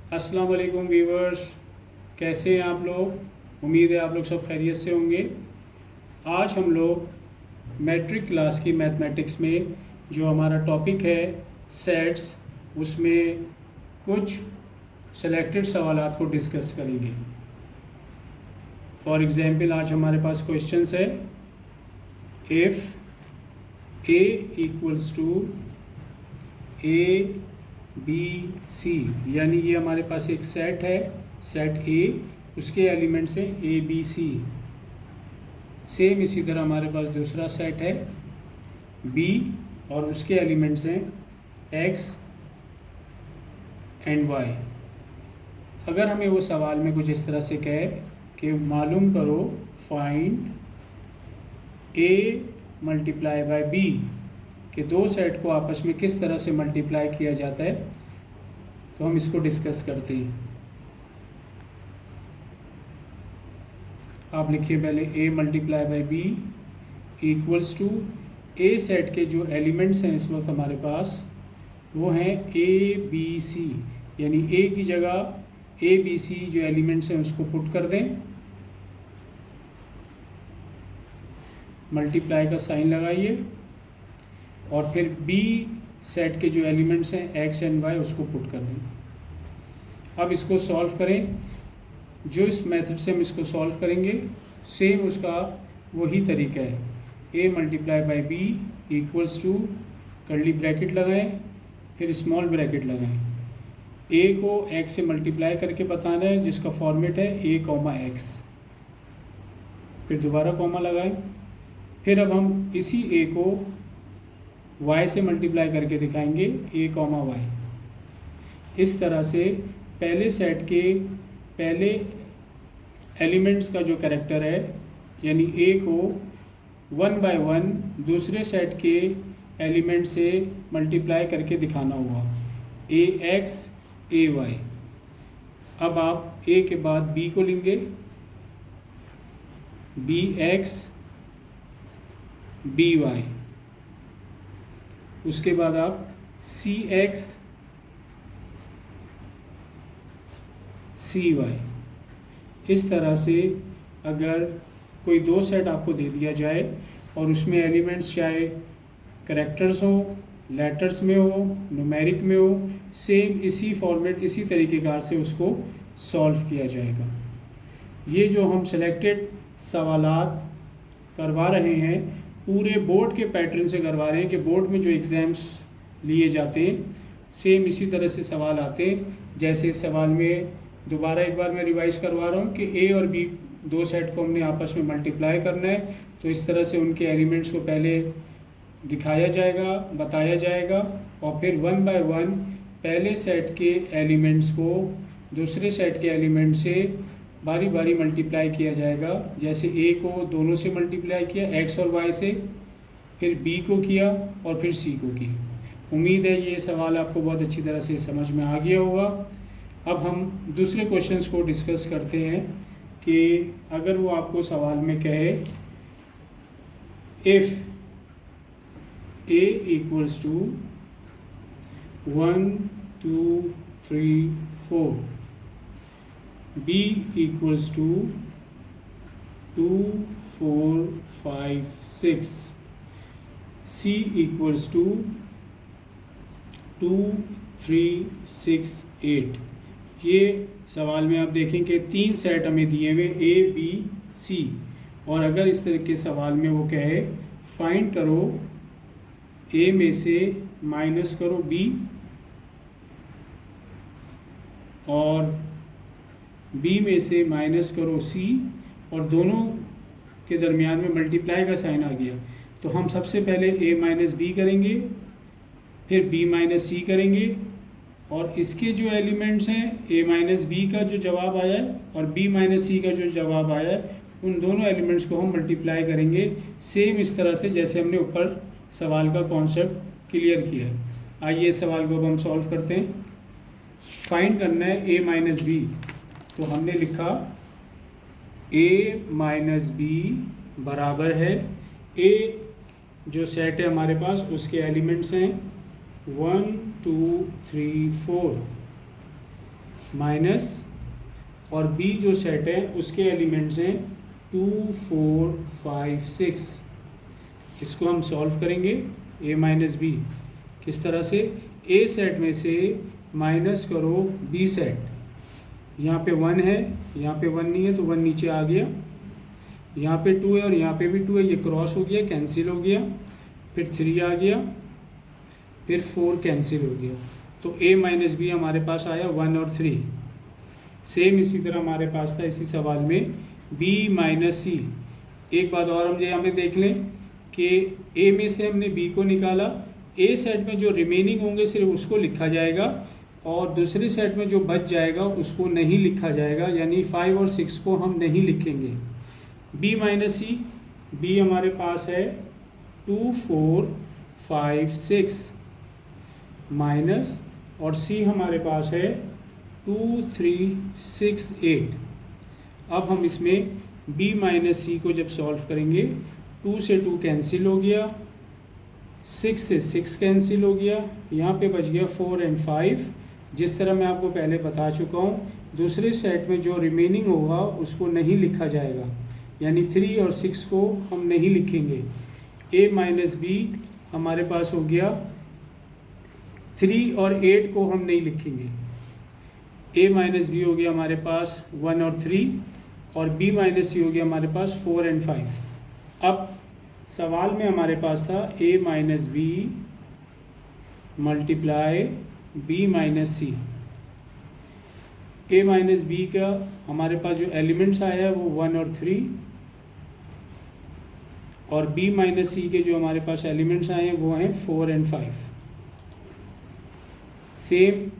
अस्सलाम वालेकुम व्यूवर्स, कैसे हैं आप लोग। उम्मीद है आप लोग सब खैरियत से होंगे। आज हम लोग मैट्रिक क्लास की मैथमेटिक्स में जो हमारा टॉपिक है सेट्स, उसमें कुछ सेलेक्टेड सवालात को डिस्कस करेंगे। फॉर एग्ज़ाम्पल आज हमारे पास क्वेश्चंस है if A equals to A B C, यानी ये हमारे पास एक सेट है, सेट ए, उसके एलिमेंट्स हैं ए बी सी। सेम इसी तरह हमारे पास दूसरा सेट है बी और उसके एलिमेंट्स हैं एक्स एंड वाई। अगर हमें वो सवाल में कुछ इस तरह से कहे कि मालूम करो find A multiply by B, कि दो सेट को आपस में किस तरह से मल्टीप्लाई किया जाता है, तो हम इसको डिस्कस करते हैं। आप लिखिए पहले A multiply by B equals to A set के जो एलिमेंट्स हैं इस वक्त हमारे पास वो हैं ए बी सी, यानी ए की जगह ए बी सी जो एलिमेंट्स हैं उसको पुट कर दें, मल्टीप्लाई का साइन लगाइए और फिर बी सेट के जो एलिमेंट्स हैं एक्स एंड वाई उसको पुट कर दें। अब इसको सॉल्व करें। जो इस मेथड से हम इसको सॉल्व करेंगे सेम उसका वही तरीका है। A multiply by B equals to curly bracket लगाएं, फिर स्मॉल ब्रैकेट लगाएं। ए को एक्स से मल्टीप्लाई करके बताना है जिसका फॉर्मेट है ए कॉमा एक्स, फिर दोबारा कॉमा लगाएं। फिर अब हम इसी ए को y से मल्टीप्लाई करके दिखाएंगे a कॉमा वाई। इस तरह से पहले सेट के पहले एलिमेंट्स का जो कैरेक्टर है, यानी a को 1 बाय 1 दूसरे सेट के एलिमेंट से मल्टीप्लाई करके दिखाना होगा, a x a y। अब आप a के बाद b को लेंगे, b x b y, उसके बाद आप सी एक्स सी वाई। इस तरह से अगर कोई दो सेट आपको दे दिया जाए और उसमें एलिमेंट्स चाहे करैक्टर्स हो, लेटर्स में हो, न्यूमेरिक में हो, सेम इसी फॉर्मेट इसी तरीक़ेकार से उसको सॉल्व किया जाएगा। ये जो हम सेलेक्टेड सवालात करवा रहे हैं पूरे बोर्ड के पैटर्न से करवा रहे हैं कि बोर्ड में जो एग्ज़ाम्स लिए जाते हैं सेम इसी तरह से सवाल आते हैं। जैसे इस सवाल में दोबारा एक बार मैं रिवाइज़ करवा रहा हूँ कि ए और बी दो सेट को हमने आपस में मल्टीप्लाई करना है, तो इस तरह से उनके एलिमेंट्स को पहले दिखाया जाएगा, बताया जाएगा और फिर 1 बाय 1 पहले सेट के एलिमेंट्स को दूसरे सेट के एलिमेंट से बारी बारी मल्टीप्लाई किया जाएगा। जैसे ए को दोनों से मल्टीप्लाई किया एक्स और वाई से, फिर बी को किया और फिर सी को किया। उम्मीद है ये सवाल आपको बहुत अच्छी तरह से समझ में आ गया होगा। अब हम दूसरे क्वेश्चंस को डिस्कस करते हैं कि अगर वो आपको सवाल में कहे if A equals to 1 2 3 4, b equals to 2 4 5 6, c equals to 2 3 6 8। ये सवाल में आप देखें कि तीन सेट हमें दिए हुए ए बी सी, और अगर इस तरह के सवाल में वो कहे फाइंड करो ए में से माइनस करो बी और बी में से माइनस करो सी और दोनों के दरमियान में मल्टीप्लाई का साइन आ गया, तो हम सबसे पहले ए माइनस बी करेंगे, फिर बी माइनस सी करेंगे और इसके जो एलिमेंट्स हैं ए माइनस बी का जो जवाब आया है और बी माइनस सी का जो जवाब आया है उन दोनों एलिमेंट्स को हम मल्टीप्लाई करेंगे सेम इस तरह से जैसे हमने ऊपर सवाल का कॉन्सेप्ट क्लियर किया है। आइए इस सवाल को अब हम सॉल्व करते हैं। फाइंड करना है ए माइनस बी, तो हमने लिखा ए माइनस बी बराबर है ए जो सेट है हमारे पास उसके एलिमेंट्स हैं 1 2 3 4। माइनस, और बी जो सेट है उसके एलिमेंट्स हैं 2, 4, 5, 6। इसको हम सॉल्व करेंगे ए माइनस बी। किस तरह से? ए सेट में से माइनस करो बी सेट। यहाँ पे 1 है, यहाँ पे 1 नहीं है तो 1 नीचे आ गया, यहाँ पे 2 है और यहाँ पे भी 2 है, ये क्रॉस हो गया, कैंसिल हो गया, फिर 3 आ गया, फिर 4 कैंसिल हो गया। तो ए माइनस बी हमारे पास आया 1 और 3। सेम इसी तरह हमारे पास था इसी सवाल में बी माइनस सी। एक बात और हम यहाँ पे देख लें कि ए में से हमने बी को निकाला, ए सेट में जो रिमेनिंग होंगे सिर्फ उसको लिखा जाएगा और दूसरे सेट में जो बच जाएगा उसको नहीं लिखा जाएगा, यानी 5 और 6 को हम नहीं लिखेंगे। बी माइनस सी, बी हमारे पास है 2, 4, 5, 6 माइनस, और सी हमारे पास है 2, 3, 6, 8। अब हम इसमें b माइनस सी को जब सॉल्व करेंगे, 2 से 2 कैंसिल हो गया, 6 से 6 कैंसिल हो गया, यहाँ पे बच गया 4 और 5। जिस तरह मैं आपको पहले बता चुका हूँ, दूसरे सेट में जो रिमेनिंग होगा उसको नहीं लिखा जाएगा, यानी 3 और 6 को हम नहीं लिखेंगे। a माइनस बी हमारे पास हो गया 3 और 8 को हम नहीं लिखेंगे। a माइनस बी हो गया हमारे पास 1 और 3, और b माइनस सी हो गया हमारे पास 4 और 5। अब सवाल में हमारे पास था a minus B multiply b minus C. a minus B का हमारे पास जो एलिमेंट्स आया है वो 1 और 3, और b माइनस सी के जो हमारे पास एलिमेंट्स आए हैं वो हैं 4 और 5। सेम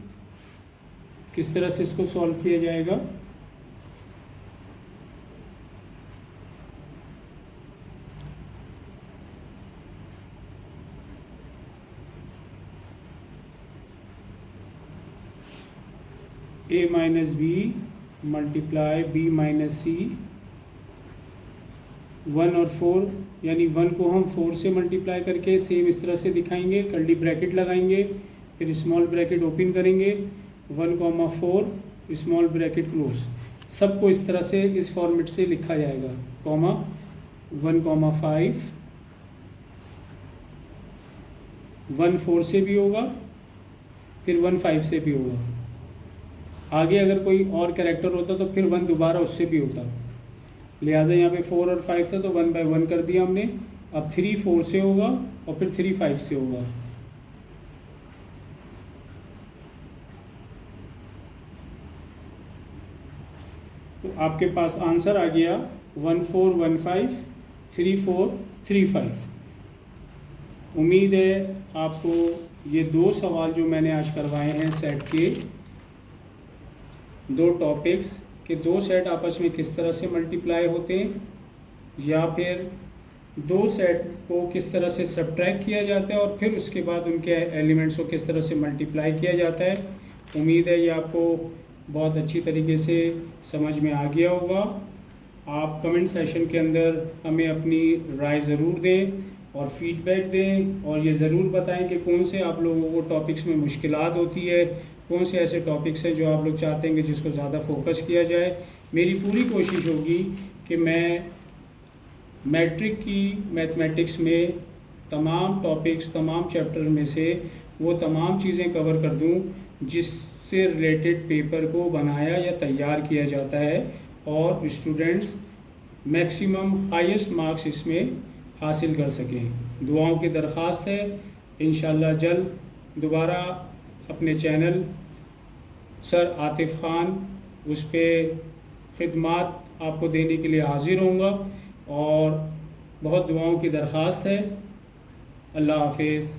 किस तरह से इसको सॉल्व किया जाएगा? a minus B multiply b minus C, 1 और 4, यानी 1 को हम 4 से मल्टीप्लाई करके सेम इस तरह से दिखाएंगे, कर्ली ब्रैकेट लगाएंगे, फिर स्मॉल ब्रैकेट ओपन करेंगे, 1, 4 स्मॉल ब्रैकेट क्लोज। सबको इस तरह से इस फॉर्मेट से लिखा जाएगा, कॉमा 1, 5, 1 4 से भी होगा, फिर 1 5 से भी होगा। आगे अगर कोई और कैरेक्टर होता तो फिर 1 दोबारा उससे भी होता, लिहाजा यहाँ पे 4 और 5 था तो 1 बाय 1 कर दिया हमने। अब 3 4 से होगा और फिर 3 5 से होगा। तो आपके पास आंसर आ गया 1 4 1 5 3 4 3 5। उम्मीद है आपको ये 2 सवाल जो मैंने आज करवाए हैं सेट के 2 टॉपिक्स के 2 सेट आपस में किस तरह से मल्टीप्लाई होते हैं, या फिर 2 सेट को किस तरह से सब्ट्रैक्ट किया जाता है और फिर उसके बाद उनके एलिमेंट्स को किस तरह से मल्टीप्लाई किया जाता है। उम्मीद है ये आपको बहुत अच्छी तरीके से समझ में आ गया होगा। आप कमेंट सेशन के अंदर हमें अपनी राय ज़रूर दें और फीडबैक दें, और ये ज़रूर बताएं कि कौन से आप लोगों को टॉपिक्स में मुश्किलात होती है, कौन से ऐसे टॉपिक्स हैं जो आप लोग चाहते हैं कि जिसको ज़्यादा फोकस किया जाए। मेरी पूरी कोशिश होगी कि मैं मैट्रिक की मैथमेटिक्स में तमाम टॉपिक्स, तमाम चैप्टर में से वो तमाम चीज़ें कवर कर दूं जिससे रिलेटेड पेपर को बनाया या तैयार किया जाता है और स्टूडेंट्स मैक्सिमम हाईएस्ट मार्क्स इसमें हासिल कर सकें। दुआओं की दरख्वास्त है। इंशाअल्लाह जल्द दोबारा अपने चैनल सर आतिफ़ ख़ान उस पर ख़िदमात आपको देने के लिए हाज़िर होऊंगा, और बहुत दुआओं की दरख्वास्त है। अल्लाह हाफ़िज़।